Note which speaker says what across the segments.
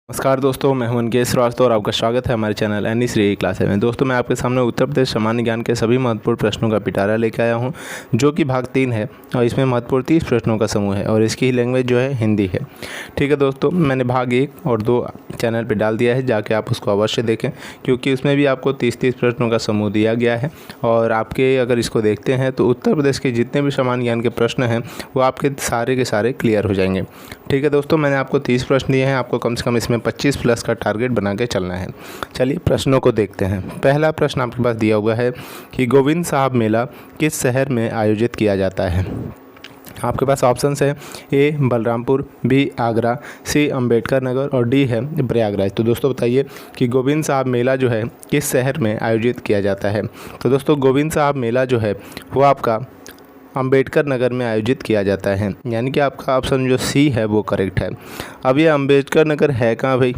Speaker 1: नमस्कार दोस्तों, मैं हूं अनिकेत श्रीवास्तव और आपका स्वागत है हमारे चैनल एनी श्री क्लास में। दोस्तों, मैं आपके सामने उत्तर प्रदेश सामान्य ज्ञान के सभी महत्वपूर्ण प्रश्नों का पिटारा लेकर आया हूं, जो कि भाग 3 है और इसमें महत्वपूर्ण 30 प्रश्नों का समूह है और इसकी लैंग्वेज जो है हिंदी है। ठीक है दोस्तों, मैंने भाग 1 और 2 चैनल पर डाल दिया है, जाके आप उसको अवश्य देखें, क्योंकि उसमें भी आपको 30 प्रश्नों का समूह दिया गया है। और आपके अगर इसको देखते हैं तो उत्तर प्रदेश के जितने भी सामान्य ज्ञान के प्रश्न हैं वो आपके सारे के सारे क्लियर हो जाएंगे। ठीक है दोस्तों, मैंने आपको 30 प्रश्न दिए हैं, आपको कम से कम इसमें 25 प्लस का टारगेट बना के चलना है। चलिए प्रश्नों को देखते हैं। पहला प्रश्न आपके पास दिया हुआ है कि गोविंद साहब मेला किस शहर में आयोजित किया जाता है। आपके पास ऑप्शंस है ए बलरामपुर, बी आगरा, सी अंबेडकर नगर और डी है प्रयागराज। तो दोस्तों बताइए कि गोविंद साहब मेला जो है किस शहर में आयोजित किया जाता है। तो दोस्तों गोविंद साहब मेला जो है वो आपका अंबेडकर नगर में आयोजित किया जाता है, यानी कि आपका ऑप्शन जो सी है वो करेक्ट है। अब ये अंबेडकर नगर है कहाँ भाई?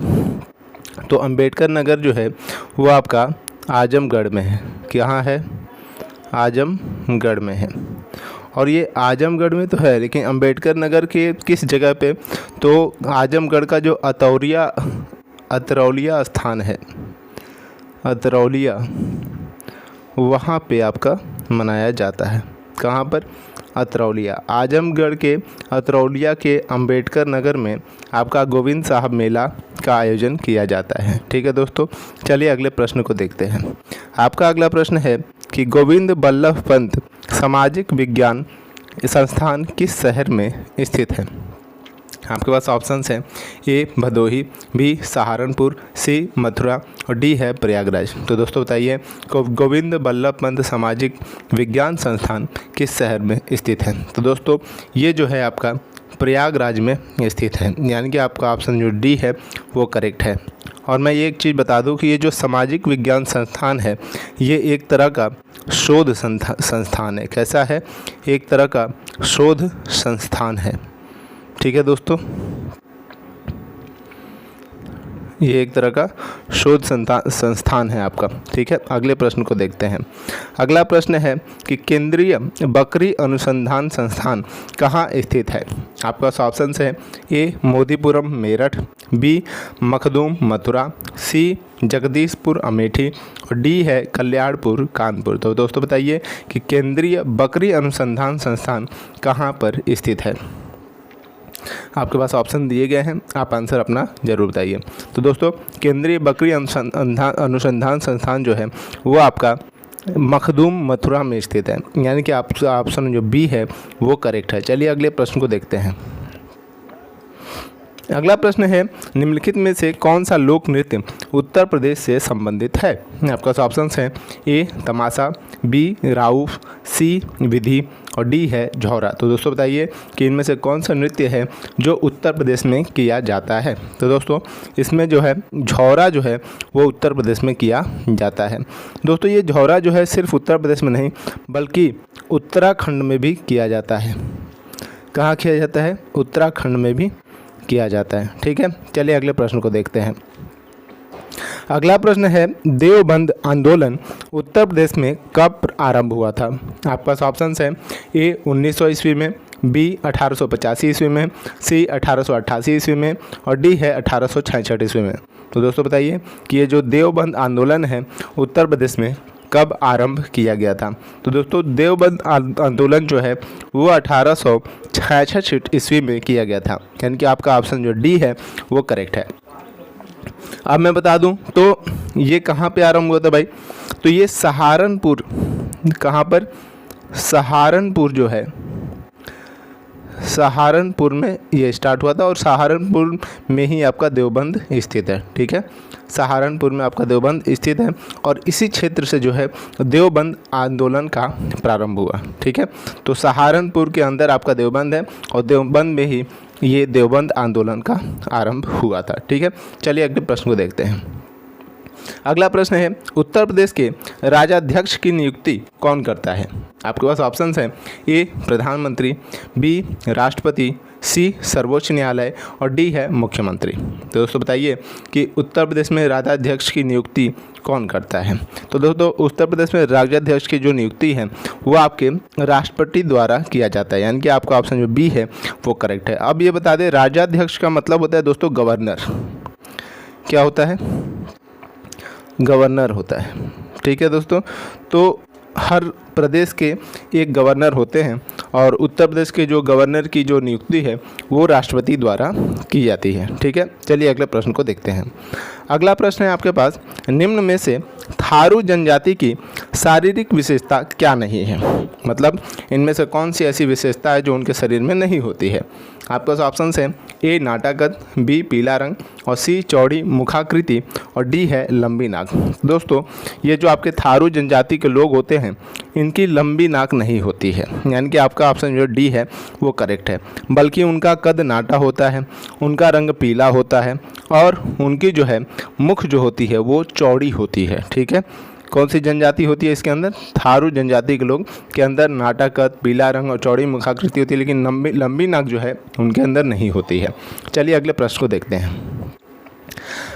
Speaker 1: तो अंबेडकर नगर जो है वो आपका आजमगढ़ में है। कहाँ है? आजमगढ़ में है। और ये आजमगढ़ में तो है, लेकिन अंबेडकर नगर के किस जगह पे? तो आजमगढ़ का जो अतरौलिया स्थान है, अतरौलिया, वहाँ पे आपका मनाया जाता है। कहाँ पर? अतरौलिया। आजमगढ़ के अतरौलिया के अंबेडकर नगर में आपका गोविंद साहब मेला का आयोजन किया जाता है। ठीक है दोस्तों, चलिए अगले प्रश्न को देखते हैं। आपका अगला प्रश्न है कि गोविंद बल्लभ पंत सामाजिक विज्ञान संस्थान किस शहर में स्थित है। आपके पास ऑप्शंस हैं ए भदोही, बी सहारनपुर, सी मथुरा और डी है प्रयागराज। तो दोस्तों बताइए गोविंद बल्लभ पंत सामाजिक विज्ञान संस्थान किस शहर में स्थित है। तो दोस्तों ये जो है आपका प्रयागराज में स्थित है, यानी कि आपका ऑप्शन जो डी है वो करेक्ट है। और मैं ये एक चीज़ बता दूं कि ये जो सामाजिक विज्ञान संस्थान है ये एक तरह का शोध संस्थान है। कैसा है? एक तरह का शोध संस्थान है। ठीक है दोस्तों, ये एक तरह का शोध संस्थान है आपका। ठीक है, अगले प्रश्न को देखते हैं। अगला प्रश्न है कि केंद्रीय बकरी अनुसंधान संस्थान कहाँ स्थित है। आपका ऑप्शंस है ए मोदीपुरम मेरठ, बी मखदूम मथुरा, सी जगदीशपुर अमेठी और डी है कल्याणपुर कानपुर। तो दोस्तों बताइए कि केंद्रीय बकरी अनुसंधान संस्थान कहाँ पर स्थित है। आपके पास ऑप्शन दिए गए हैं, आप आंसर अपना ज़रूर बताइए। तो दोस्तों केंद्रीय बकरी अनुसंधान संस्थान जो है वो आपका मखदूम मथुरा में स्थित है, यानी कि आप ऑप्शन जो बी है वो करेक्ट है। चलिए अगले प्रश्न को देखते हैं। अगला प्रश्न है निम्नलिखित में से कौन सा लोक नृत्य उत्तर प्रदेश से संबंधित है। आपका ऑप्शंस हैं ए तमाशा, बी राउफ, सी विधि और डी है झौरा। तो दोस्तों बताइए कि इनमें से कौन सा नृत्य है जो उत्तर प्रदेश में किया जाता है। तो दोस्तों इसमें जो है झौरा जो है वो उत्तर प्रदेश में किया जाता है। दोस्तों ये झौरा जो है सिर्फ उत्तर प्रदेश में नहीं बल्कि उत्तराखंड में भी किया जाता है। कहाँ किया जाता है? उत्तराखंड में भी किया जाता है। ठीक है, चलिए अगले प्रश्न को देखते हैं। अगला प्रश्न है देवबंद आंदोलन उत्तर प्रदेश में कब आरंभ हुआ था। आपके पास ऑप्शंस हैं ए 1900 ईस्वी में, बी 1885 ईस्वी में, सी 1888 ईस्वी में और डी है 1866 ईस्वी में। तो दोस्तों बताइए कि ये जो देवबंद आंदोलन है उत्तर प्रदेश में कब आरंभ किया गया था। तो दोस्तों देवबंद आंदोलन जो है वो 1866 ईस्वी में किया गया था, यानी कि आपका ऑप्शन जो डी है वो करेक्ट है। अब मैं बता दूं तो ये कहाँ पे आरंभ हुआ था भाई? तो ये सहारनपुर, कहाँ पर? सहारनपुर जो है, सहारनपुर में ये स्टार्ट हुआ था और सहारनपुर में ही आपका देवबंद स्थित है। ठीक है, सहारनपुर में आपका देवबंद स्थित है और इसी क्षेत्र से जो है देवबंद आंदोलन का प्रारंभ हुआ। ठीक है, तो सहारनपुर के अंदर आपका देवबंद है और देवबंद में ही ये देवबंद आंदोलन का आरंभ हुआ था। ठीक है, चलिए अगले प्रश्न को देखते हैं। अगला प्रश्न है उत्तर प्रदेश के राजाध्यक्ष की नियुक्ति कौन करता है। आपके पास ऑप्शंस हैं ए प्रधानमंत्री, बी राष्ट्रपति, सी सर्वोच्च न्यायालय और डी है मुख्यमंत्री। तो दोस्तों बताइए कि उत्तर प्रदेश में राजाध्यक्ष की नियुक्ति कौन करता है। तो दोस्तों उत्तर प्रदेश में राजाध्यक्ष की जो नियुक्ति है वो आपके राष्ट्रपति द्वारा किया जाता है, यानी कि आपका ऑप्शन जो बी है वो करेक्ट है। अब ये बता दें राजाध्यक्ष का मतलब होता है दोस्तों गवर्नर। क्या होता है? गवर्नर होता है। ठीक है दोस्तों, तो हर प्रदेश के एक गवर्नर होते हैं और उत्तर प्रदेश के जो गवर्नर की जो नियुक्ति है वो राष्ट्रपति द्वारा की जाती है। ठीक है, चलिए अगले प्रश्न को देखते हैं। अगला प्रश्न है आपके पास, निम्न में से थारू जनजाति की शारीरिक विशेषता क्या नहीं है? मतलब इनमें से कौन सी ऐसी विशेषता है जो उनके शरीर में नहीं होती है? आपके पास ऑप्शन है ए नाटा कद, बी पीला रंग और सी चौड़ी मुखाकृति और डी है लंबी नाक। दोस्तों ये जो आपके थारू जनजाति के लोग होते हैं इनकी लंबी नाक नहीं होती है, यानी कि आपका ऑप्शन जो डी है वो करेक्ट है, बल्कि उनका कद नाटा होता है, उनका रंग पीला होता है और उनकी जो है मुख जो होती है वो चौड़ी होती है। ठीक है, कौन सी जनजाति होती है इसके अंदर? थारू जनजाति के लोग के अंदर नाटा कद, पीला रंग और चौड़ी मुखाकृति होती है, लेकिन लंबी नाक जो है उनके अंदर नहीं होती है। चलिए अगले प्रश्न को देखते हैं।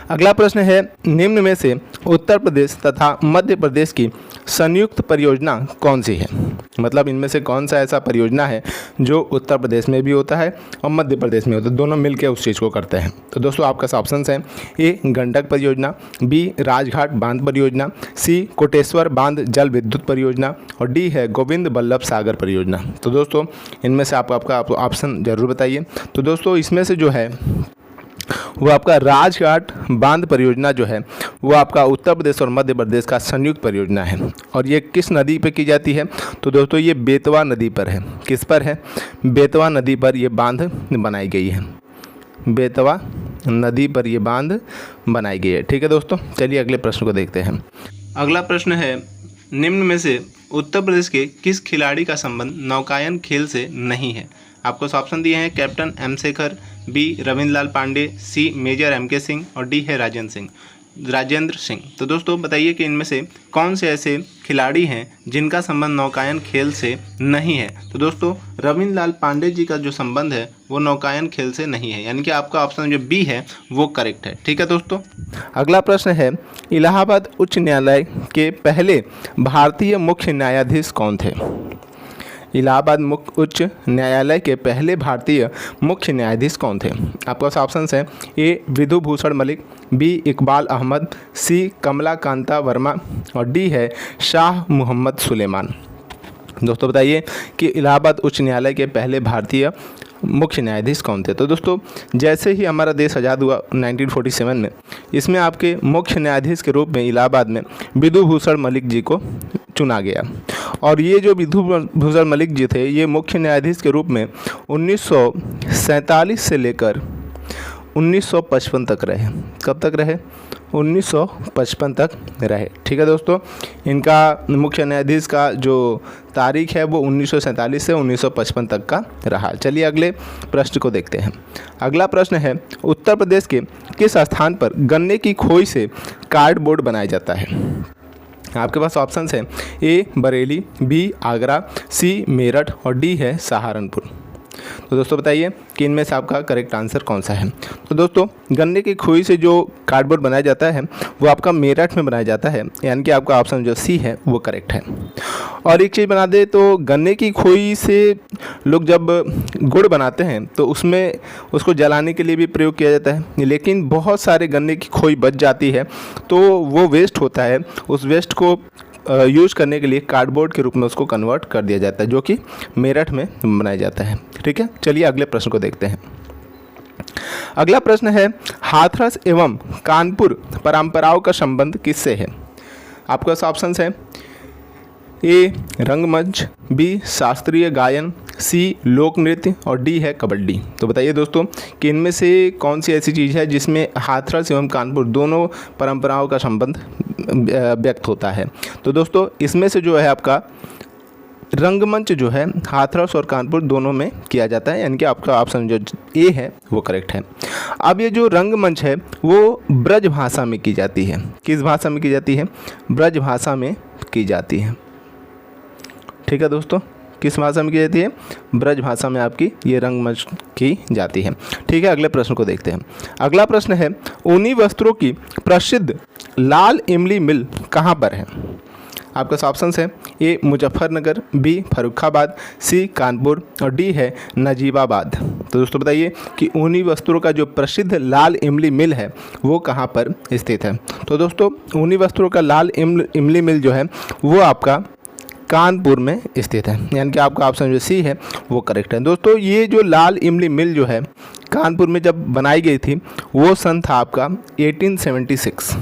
Speaker 1: अगला प्रश्न है, निम्न में से उत्तर प्रदेश तथा मध्य प्रदेश की संयुक्त परियोजना कौन सी है? मतलब इनमें से कौन सा ऐसा परियोजना है जो उत्तर प्रदेश में भी होता है और मध्य प्रदेश में होता है, दोनों मिलकर उस चीज़ को करते हैं। तो दोस्तों आपका ऑप्शन है ए गंडक परियोजना, बी राजघाट बांध परियोजना, सी कोटेश्वर बांध जल विद्युत परियोजना और डी है गोविंद बल्लभ सागर परियोजना। तो दोस्तों इनमें से आपका ऑप्शन जरूर बताइए। तो दोस्तों इसमें से जो है वो आपका राजघाट बांध परियोजना जो है वो आपका उत्तर प्रदेश और मध्य प्रदेश का संयुक्त परियोजना है और ये किस नदी पर की जाती है? तो दोस्तों ये बेतवा नदी पर है। किस पर है? बेतवा नदी पर ये बांध बनाई गई है। बेतवा नदी पर ये बांध बनाई गई है। ठीक है दोस्तों, चलिए अगले प्रश्न को देखते हैं। अगला प्रश्न है, निम्न में से उत्तर प्रदेश के किस खिलाड़ी का संबंध नौकायन खेल से नहीं है? आपको ऑप्शन दिए हैं captain M Shekhar, B Ravindra Lal Pandey, C major M K Singh और डी है राजेंद्र सिंह। तो दोस्तों बताइए कि इनमें से कौन से ऐसे खिलाड़ी हैं जिनका संबंध नौकायन खेल से नहीं है? तो दोस्तों रविंद्र लाल पांडे जी का जो संबंध है वो नौकायन खेल से नहीं है, यानी कि आपका ऑप्शन जो बी है वो करेक्ट है। ठीक है दोस्तों, अगला प्रश्न है, इलाहाबाद उच्च न्यायालय के पहले भारतीय मुख्य न्यायाधीश कौन थे? इलाहाबाद उच्च न्यायालय के पहले भारतीय मुख्य न्यायाधीश कौन थे? आपका ऑप्शन है ए विधु भूषण मलिक, बी इकबाल अहमद, सी कमला कांता वर्मा और डी है शाह मोहम्मद सुलेमान। दोस्तों बताइए कि इलाहाबाद उच्च न्यायालय के पहले भारतीय मुख्य न्यायाधीश कौन थे? तो दोस्तों जैसे ही हमारा देश आज़ाद हुआ 1947 में, इसमें आपके मुख्य न्यायाधीश के रूप में इलाहाबाद में विधु भूषण मलिक जी को चुना गया और ये जो विधु भूषण मलिक जी थे ये मुख्य न्यायाधीश के रूप में 1947 से लेकर 1955 तक रहे। कब तक रहे? 1955 तक रहे। ठीक है दोस्तों, इनका मुख्य न्यायाधीश का जो तारीख है वो 1947 से 1955 तक का रहा। चलिए अगले प्रश्न को देखते हैं। अगला प्रश्न है, उत्तर प्रदेश के किस स्थान पर गन्ने की खोई से कार्डबोर्ड बनाया जाता है? आपके पास ऑप्शन है ए बरेली, बी आगरा, सी मेरठ और डी है सहारनपुर। तो दोस्तों बताइए कि इनमें से आपका करेक्ट आंसर कौन सा है? तो दोस्तों गन्ने की खोई से जो कार्डबोर्ड बनाया जाता है वो आपका मेरठ में बनाया जाता है, यानी कि आपका ऑप्शन जो सी है वो करेक्ट है। और एक चीज़ बना दे तो गन्ने की खोई से लोग जब गुड़ बनाते हैं तो उसमें उसको जलाने के लिए भी प्रयोग किया जाता है, लेकिन बहुत सारे गन्ने की खोई बच जाती है तो वो वेस्ट होता है। उस वेस्ट को यूज़ करने के लिए कार्डबोर्ड के रूप में उसको कन्वर्ट कर दिया जाता है, जो कि मेरठ में बनाया जाता है। ठीक है, चलिए अगले प्रश्न को देखते हैं। अगला प्रश्न है, हाथरस एवं कानपुर परंपराओं का संबंध किससे है? आपका ऑप्शन है ए रंगमंच, बी शास्त्रीय गायन, सी लोक नृत्य और डी है कबड्डी। तो बताइए दोस्तों कि इनमें से कौन सी ऐसी चीज़ है जिसमें हाथरस एवं कानपुर दोनों परंपराओं का संबंध व्यक्त होता है? तो दोस्तों इसमें से जो है आपका रंगमंच जो है हाथरस और कानपुर दोनों में किया जाता है, यानी कि आपका ऑप्शन जो ए है वो करेक्ट है। अब ये जो रंगमंच है वो ब्रज भाषा में की जाती है। किस भाषा में की जाती है? ब्रज भाषा में की जाती है। ठीक है दोस्तों, किस भाषा में की जाती है? ब्रज भाषा में आपकी ये रंगमंच की जाती है। ठीक है, अगले प्रश्न को देखते हैं। अगला प्रश्न है, ऊनी वस्त्रों की प्रसिद्ध लाल इमली मिल कहाँ पर है? आपका ऑप्शन है ए मुजफ्फरनगर, बी फर्रुखाबाद, सी कानपुर और डी है नजीबाबाद। तो दोस्तों बताइए कि ऊनी वस्त्रों का जो प्रसिद्ध लाल इमली मिल है वो कहाँ पर स्थित है। तो दोस्तों ऊनी वस्त्रों का लाल इमली मिल जो है वो आपका कानपुर में स्थित है, यानी कि आपका ऑप्शन जो सी है वो करेक्ट है। दोस्तों ये जो लाल इमली मिल जो है कानपुर में जब बनाई गई थी वो सन था आपका 1876।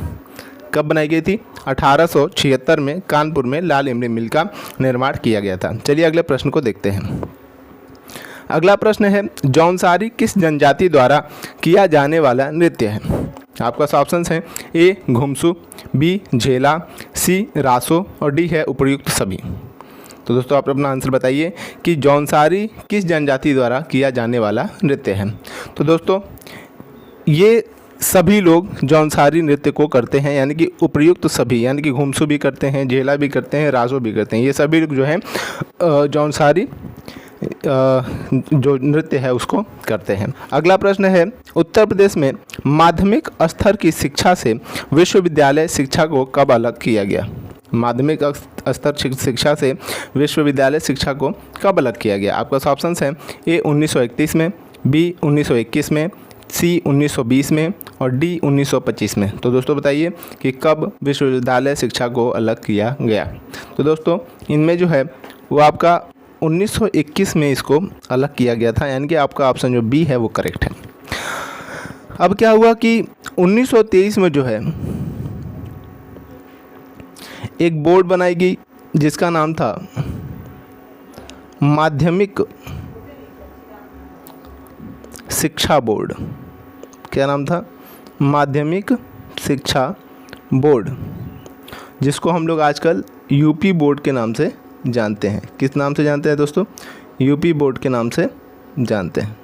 Speaker 1: कब बनाई गई थी? 1876 में कानपुर में लाल इमली मिल का निर्माण किया गया था। चलिए अगले प्रश्न को देखते हैं। अगला प्रश्न है जौनसारी किस जनजाति द्वारा किया जाने वाला नृत्य है। आपका ऑप्शन है ए घुमसू, बी झेला, सी रासो और डी है उपर्युक्त सभी। तो दोस्तों आप अपना आंसर बताइए कि जौनसारी किस जनजाति द्वारा किया जाने वाला नृत्य है। तो दोस्तों ये सभी लोग जौनसारी नृत्य को करते हैं, यानी कि उपर्युक्त सभी, यानी कि घुमसू भी करते हैं, झेला भी करते हैं, रासो भी करते हैं। ये सभी लोग जो हैं जौनसारी जो नृत्य है उसको करते हैं। अगला प्रश्न है उत्तर प्रदेश में माध्यमिक स्तर की शिक्षा से विश्वविद्यालय शिक्षा को कब अलग किया गया। माध्यमिक स्तर शिक्षा से विश्वविद्यालय शिक्षा को कब अलग किया गया। आपका ऑप्शन है ए 1931 में, बी 1921 में, सी 1920 में और डी 1925 में। तो दोस्तों बताइए कि कब विश्वविद्यालय शिक्षा को अलग किया गया। तो दोस्तों इनमें जो है वो आपका 1921 में इसको अलग किया गया था, यानी कि आपका ऑप्शन जो बी है वो करेक्ट है। अब क्या हुआ कि 1923 में जो है एक बोर्ड बनाई गई जिसका नाम था माध्यमिक शिक्षा बोर्ड। क्या नाम था? माध्यमिक शिक्षा बोर्ड, जिसको हम लोग आजकल यूपी बोर्ड के नाम से जानते हैं। किस नाम से जानते हैं दोस्तों? यूपी बोर्ड के नाम से जानते हैं,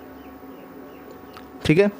Speaker 1: ठीक है,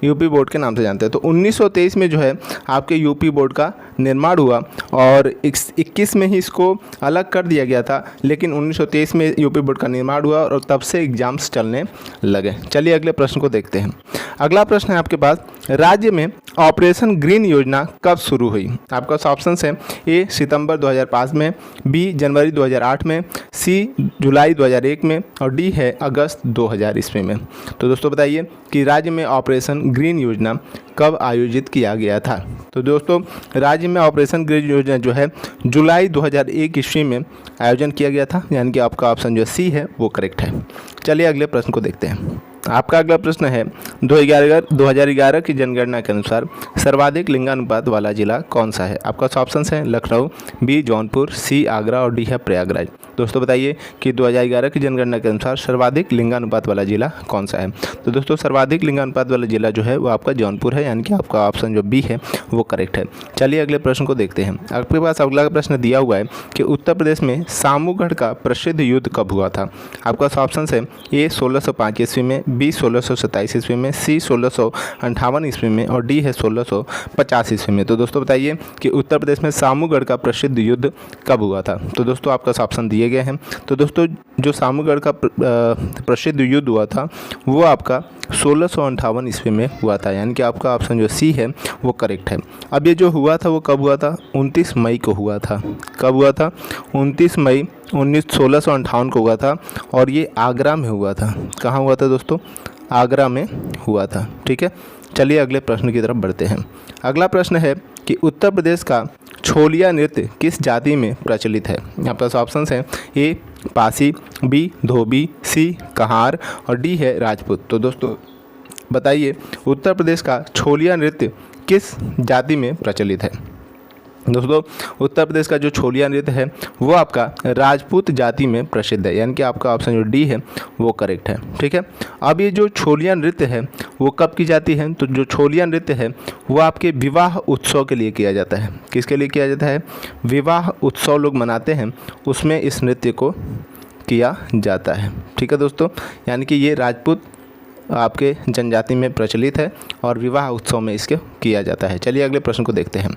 Speaker 1: यूपी बोर्ड के नाम से जानते हैं। तो 1923 में जो है आपके यूपी बोर्ड का निर्माण हुआ और 21 में ही इसको अलग कर दिया गया था, लेकिन 1923 में यूपी बोर्ड का निर्माण हुआ और तब से एग्जाम्स चलने लगे। चलिए अगले प्रश्न को देखते हैं। अगला प्रश्न है आपके पास, राज्य में ऑपरेशन ग्रीन योजना कब शुरू हुई। आपका ऑप्शन है ए सितंबर 2005 में, बी जनवरी 2008 में, सी जुलाई 2001 में और डी है अगस्त 2000 ईस्वी में। तो दोस्तों बताइए कि राज्य में ऑपरेशन ग्रीन योजना कब आयोजित किया गया था। तो दोस्तों राज्य में ऑपरेशन ग्रीन योजना जो है जुलाई 2001 ईस्वी में आयोजन किया गया था, यानी कि आपका ऑप्शन जो सी है वो करेक्ट है। चलिए अगले प्रश्न को देखते हैं। आपका अगला प्रश्न है 2011 की जनगणना के अनुसार सर्वाधिक लिंगानुपात वाला जिला कौन सा है। आपका ऑप्शन है लखनऊ, बी जौनपुर, सी आगरा और डी है प्रयागराज। दोस्तों बताइए कि 2011 की जनगणना के अनुसार सर्वाधिक लिंगानुपात वाला जिला कौन सा है। तो दोस्तों सर्वाधिक लिंगानुपात वाला जिला जो है वो आपका जौनपुर है, यानी कि आपका ऑप्शन जो बी है वो करेक्ट है। चलिए अगले प्रश्न को देखते हैं। आपके पास अगला प्रश्न दिया हुआ है कि उत्तर प्रदेश में सामूगढ़ का प्रसिद्ध युद्ध कब हुआ था। आपका ऑप्शन है ए 1605 ईस्वी में, बी 1627 ईस्वी में, सी 1658 ईस्वी में और डी है 1650 ईस्वी में। तो दोस्तों बताइए कि उत्तर प्रदेश में सामूगढ़ का प्रसिद्ध युद्ध कब हुआ था। तो दोस्तों आपका ऑप्शन दिए गए हैं। तो दोस्तों जो सामूगढ़ का प्रसिद्ध युद्ध हुआ था वो आपका 1658 ईस्वी में हुआ था, यानी कि आपका ऑप्शन जो सी है वो करेक्ट है। अब ये जो हुआ था वो कब हुआ था? 29 मई को हुआ था। कब हुआ था? 29 मई 1658 को हुआ था और ये आगरा में हुआ था। कहाँ हुआ था दोस्तों? आगरा में हुआ था, ठीक है। चलिए अगले प्रश्न की तरफ बढ़ते हैं। अगला प्रश्न है कि उत्तर प्रदेश का छोलिया नृत्य किस जाति में प्रचलित है। आपके पास ऑप्शन है ए पासी, बी धोबी, सी कहार और डी है राजपूत। तो दोस्तों बताइए उत्तर प्रदेश का छोलिया नृत्य किस जाति में प्रचलित है। दोस्तों उत्तर प्रदेश का जो छोलिया नृत्य है वो आपका राजपूत जाति में प्रसिद्ध है, यानी कि आपका ऑप्शन जो डी है वो करेक्ट है, ठीक है। अब ये जो छोलिया नृत्य है वो कब की जाती है? तो जो छोलिया नृत्य है वो आपके विवाह उत्सव के लिए किया जाता है। किसके लिए किया जाता है? विवाह उत्सव लोग मनाते हैं, उसमें इस नृत्य को किया जाता है, ठीक है दोस्तों। यानी कि ये राजपूत आपके जनजाति में प्रचलित है और विवाह उत्सव में इसके किया जाता है। चलिए अगले प्रश्न को देखते हैं।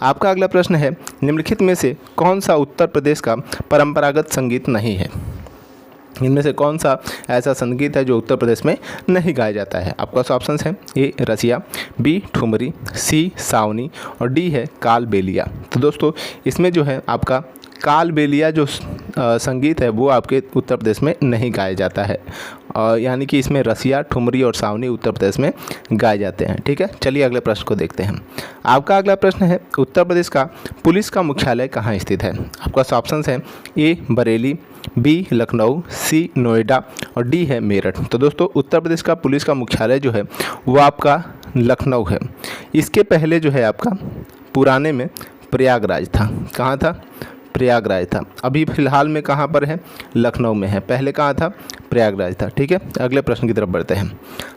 Speaker 1: आपका अगला प्रश्न है निम्नलिखित में से कौन सा उत्तर प्रदेश का परंपरागत संगीत नहीं है। इनमें से कौन सा ऐसा संगीत है जो उत्तर प्रदेश में नहीं गाया जाता है। आपका ऑप्शन है ए रसिया, बी ठुमरी, सी सावनी और डी है कालबेलिया। तो दोस्तों इसमें जो है आपका कालबेलिया जो संगीत है वो आपके उत्तर प्रदेश में नहीं गाया जाता है, यानी कि इसमें रसिया, ठुमरी और सावनी उत्तर प्रदेश में गाए जाते हैं। ठीक है, चलिए अगले प्रश्न को देखते हैं। आपका अगला प्रश्न है, उत्तर प्रदेश का पुलिस का मुख्यालय कहाँ स्थित है? आपका ऑप्शन है ए बरेली, बी लखनऊ, सी नोएडा और डी है मेरठ। तो दोस्तों उत्तर प्रदेश का पुलिस का मुख्यालय जो है वो आपका लखनऊ है। इसके पहले जो है आपका पुराने में प्रयागराज था। कहाँ था? प्रयागराज था। अभी फ़िलहाल में कहाँ पर है? लखनऊ में है। पहले कहाँ था? प्रयागराज था। ठीक है, अगले प्रश्न की तरफ बढ़ते हैं।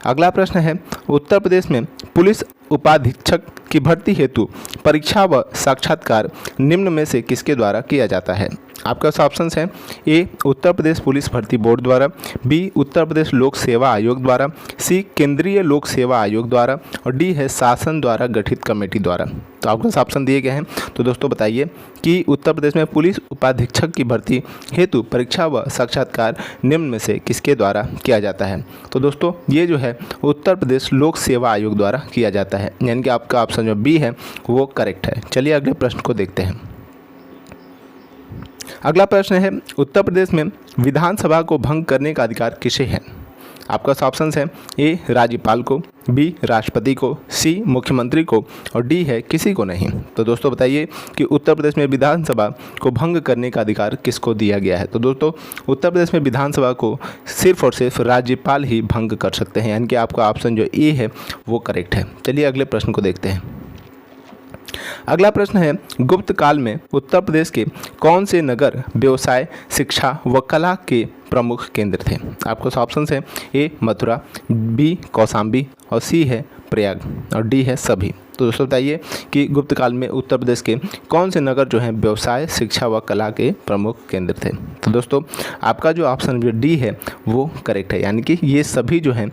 Speaker 1: अगला प्रश्न है, उत्तर प्रदेश में पुलिस उपाधीक्षक की भर्ती हेतु परीक्षा व साक्षात्कार निम्न में से किसके द्वारा किया जाता है? आपका ऑप्शंस हैं ए उत्तर प्रदेश पुलिस भर्ती बोर्ड द्वारा, बी उत्तर प्रदेश लोक सेवा आयोग द्वारा, सी केंद्रीय लोक सेवा आयोग द्वारा और डी है शासन द्वारा गठित कमेटी द्वारा। तो आपको ऑप्शन दिए गए हैं। तो दोस्तों बताइए कि उत्तर प्रदेश में पुलिस उपाधीक्षक की भर्ती हेतु परीक्षा व साक्षात्कार निम्न में से किसके द्वारा किया जाता है? तो दोस्तों ये जो है उत्तर प्रदेश लोक सेवा आयोग द्वारा किया जाता है, यानी कि आपका ऑप्शन जो बी है वो करेक्ट है। चलिए अगले प्रश्न को देखते हैं। अगला प्रश्न है, उत्तर प्रदेश में विधानसभा को भंग करने का अधिकार किसे है? आपका ऑप्शन है ए राज्यपाल को, बी राष्ट्रपति को, सी मुख्यमंत्री को और डी है किसी को नहीं। तो दोस्तों बताइए कि उत्तर प्रदेश में विधानसभा को भंग करने का अधिकार किसको दिया गया है? तो दोस्तों उत्तर प्रदेश में विधानसभा को सिर्फ और सिर्फ राज्यपाल ही भंग कर सकते हैं, यानी कि आपका ऑप्शन जो ए है वो करेक्ट है। चलिए अगले प्रश्न को देखते हैं। अगला प्रश्न है, गुप्त काल में उत्तर प्रदेश के कौन से नगर व्यवसाय, शिक्षा व कला के प्रमुख केंद्र थे? आपको ऑप्शन है ए मथुरा, बी कौशाम्बी और सी है प्रयाग और डी है सभी। तो दोस्तों बताइए कि गुप्त काल में उत्तर प्रदेश के कौन से नगर जो हैं व्यवसाय, शिक्षा व कला के प्रमुख केंद्र थे? तो दोस्तों आपका जो ऑप्शन जो डी है वो करेक्ट है, यानी कि ये सभी जो हैं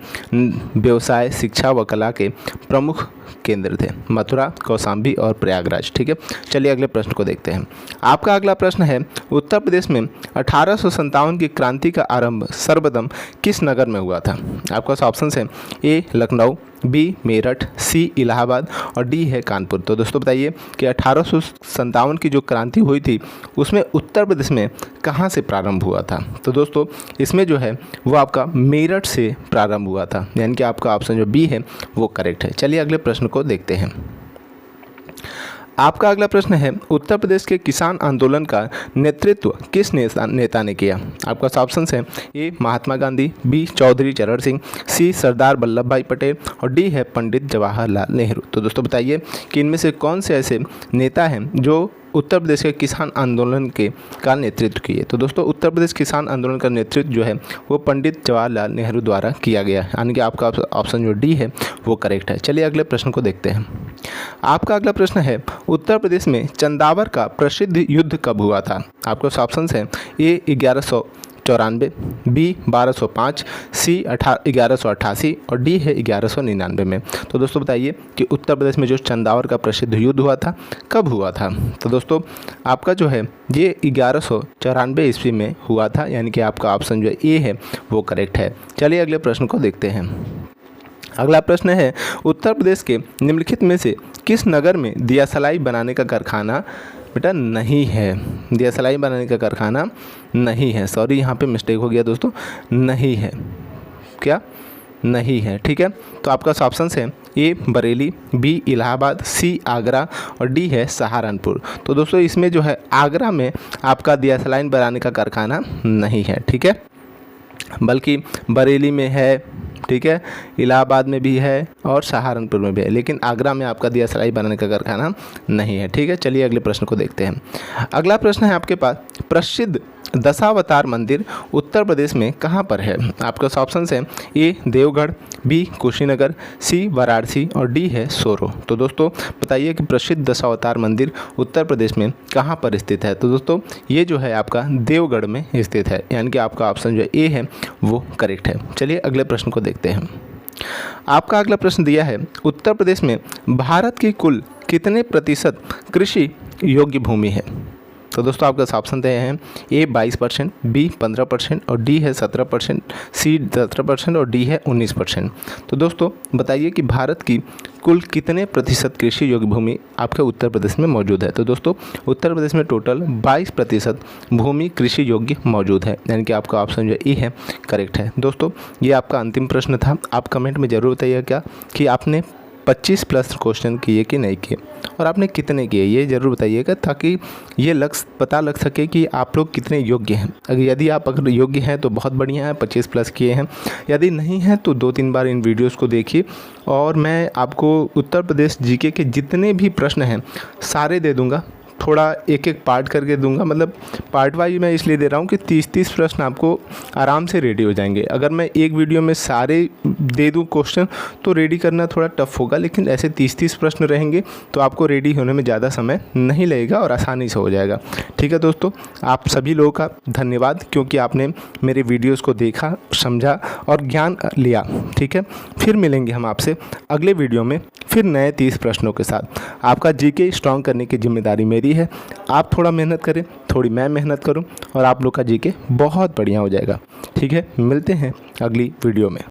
Speaker 1: व्यवसाय, शिक्षा व कला के प्रमुख केंद्र थे, मथुरा, कौशाम्बी और प्रयागराज। ठीक है, चलिए अगले प्रश्न को देखते हैं। आपका अगला प्रश्न है, उत्तर प्रदेश में 1857 की क्रांति का आरंभ सर्वप्रथम किस नगर में हुआ था? आपका ऑप्शन है ए लखनऊ, बी मेरठ, सी इलाहाबाद और डी है कानपुर। तो दोस्तों बताइए कि 1857 की जो क्रांति हुई थी उसमें उत्तर प्रदेश में कहाँ से प्रारंभ हुआ था? तो दोस्तों इसमें जो है वो आपका मेरठ से प्रारंभ हुआ था, यानी कि आपका ऑप्शन जो बी है वो करेक्ट है। चलिए अगले प्रश्न को देखते हैं। आपका अगला प्रश्न है, उत्तर प्रदेश के किसान आंदोलन का नेतृत्व किस नेता ने किया? आपका ऑप्शन है ए महात्मा गांधी, बी चौधरी चरण सिंह, सी सरदार वल्लभ भाई पटेल और डी है पंडित जवाहरलाल नेहरू। तो दोस्तों बताइए कि इनमें से कौन से ऐसे नेता हैं जो उत्तर प्रदेश के किसान आंदोलन का नेतृत्व किए? तो दोस्तों उत्तर प्रदेश किसान आंदोलन का नेतृत्व जो है वो पंडित जवाहरलाल नेहरू द्वारा किया गया है, यानी कि आपका ऑप्शन जो डी है वो करेक्ट है। चलिए अगले प्रश्न को देखते हैं। आपका अगला प्रश्न है, उत्तर प्रदेश में चंदावर का प्रसिद्ध युद्ध कब हुआ था? आपके ऑप्शन है ए 1194, बी 1205, सी 1188 और डी है 1199 में। तो दोस्तों बताइए कि उत्तर प्रदेश में जो चंदावर का प्रसिद्ध युद्ध हुआ था कब हुआ था? तो दोस्तों आपका जो है ये 1194 ईस्वी में हुआ था, यानी कि आपका ऑप्शन जो ए है वो करेक्ट है। चलिए अगले प्रश्न को देखते हैं। अगला प्रश्न है, उत्तर प्रदेश के निम्नलिखित में से किस नगर में दियासलाई बनाने का कारखाना बेटा नहीं है? दियासलाई बनाने का कारखाना नहीं है, सॉरी यहाँ पे मिस्टेक हो गया दोस्तों, नहीं है। क्या नहीं है? ठीक है, तो आपका ऑप्शन है ए बरेली, बी इलाहाबाद, सी आगरा और डी है सहारनपुर। तो दोस्तों इसमें जो है आगरा में आपका दियासलाई बनाने का कारखाना नहीं है, ठीक है, बल्कि बरेली में है, ठीक है, इलाहाबाद में भी है और सहारनपुर में भी है, लेकिन आगरा में आपका दियासलाई बनाने का कारखाना नहीं है। ठीक है, चलिए अगले प्रश्न को देखते हैं। अगला प्रश्न है आपके पास, प्रसिद्ध दशावतार मंदिर उत्तर प्रदेश में कहाँ पर है? आपका ऑप्शन है ए देवगढ़, बी कुशीनगर, सी वाराणसी और डी है सोरो। तो दोस्तों बताइए कि प्रसिद्ध दशावतार मंदिर उत्तर प्रदेश में कहाँ पर स्थित है? तो दोस्तों ये जो है आपका देवगढ़ में स्थित है, यानी कि आपका ऑप्शन जो ए है वो करेक्ट है। चलिए अगले प्रश्न को देखते हैं। आपका अगला प्रश्न दिया है, उत्तर प्रदेश में भारत की कुल कितने प्रतिशत कृषि योग्य भूमि है? तो दोस्तों आपका ऑप्शन दिए हैं ए 22%, बी 15% और डी है 17%, सी 17% और डी है 19%। तो दोस्तों बताइए कि भारत की कुल कितने प्रतिशत कृषि योग्य भूमि आपके उत्तर प्रदेश में मौजूद है? तो दोस्तों उत्तर प्रदेश में टोटल 22% भूमि कृषि योग्य मौजूद है, यानी कि आपका ऑप्शन जो ई है करेक्ट है। दोस्तों ये आपका अंतिम प्रश्न था। आप कमेंट में ज़रूर बताइएगा कि आपने 25 प्लस क्वेश्चन किए कि नहीं किए और आपने कितने किए, ये ज़रूर बताइएगा, ताकि ये पता लग सके कि आप लोग कितने योग्य हैं। यदि आप अगर योग्य हैं तो बहुत बढ़िया है, 25 प्लस किए हैं। यदि नहीं है तो 2-3 बार इन वीडियोस को देखिए और मैं आपको उत्तर प्रदेश जीके के जितने भी प्रश्न हैं सारे दे दूँगा, थोड़ा एक एक पार्ट करके दूंगा। मतलब पार्ट वाइज मैं इसलिए दे रहा हूँ कि 30-30 प्रश्न आपको आराम से रेडी हो जाएंगे। अगर मैं एक वीडियो में सारे दे दूँ क्वेश्चन तो रेडी करना थोड़ा टफ होगा, लेकिन ऐसे 30-30 प्रश्न रहेंगे तो आपको रेडी होने में ज़्यादा समय नहीं लगेगा और आसानी से हो जाएगा। ठीक है दोस्तों, आप सभी लोगों का धन्यवाद, क्योंकि आपने मेरे वीडियोज़ को देखा, समझा और ज्ञान लिया। ठीक है, फिर मिलेंगे हम आपसे अगले वीडियो में फिर नए 30 प्रश्नों के साथ। आपका जीके स्ट्रॉन्ग करने की जिम्मेदारी मेरी है। आप थोड़ा मेहनत करें, थोड़ी मैं मेहनत करूं और आप लोग का जीके बहुत बढ़िया हो जाएगा। ठीक है, मिलते हैं अगली वीडियो में।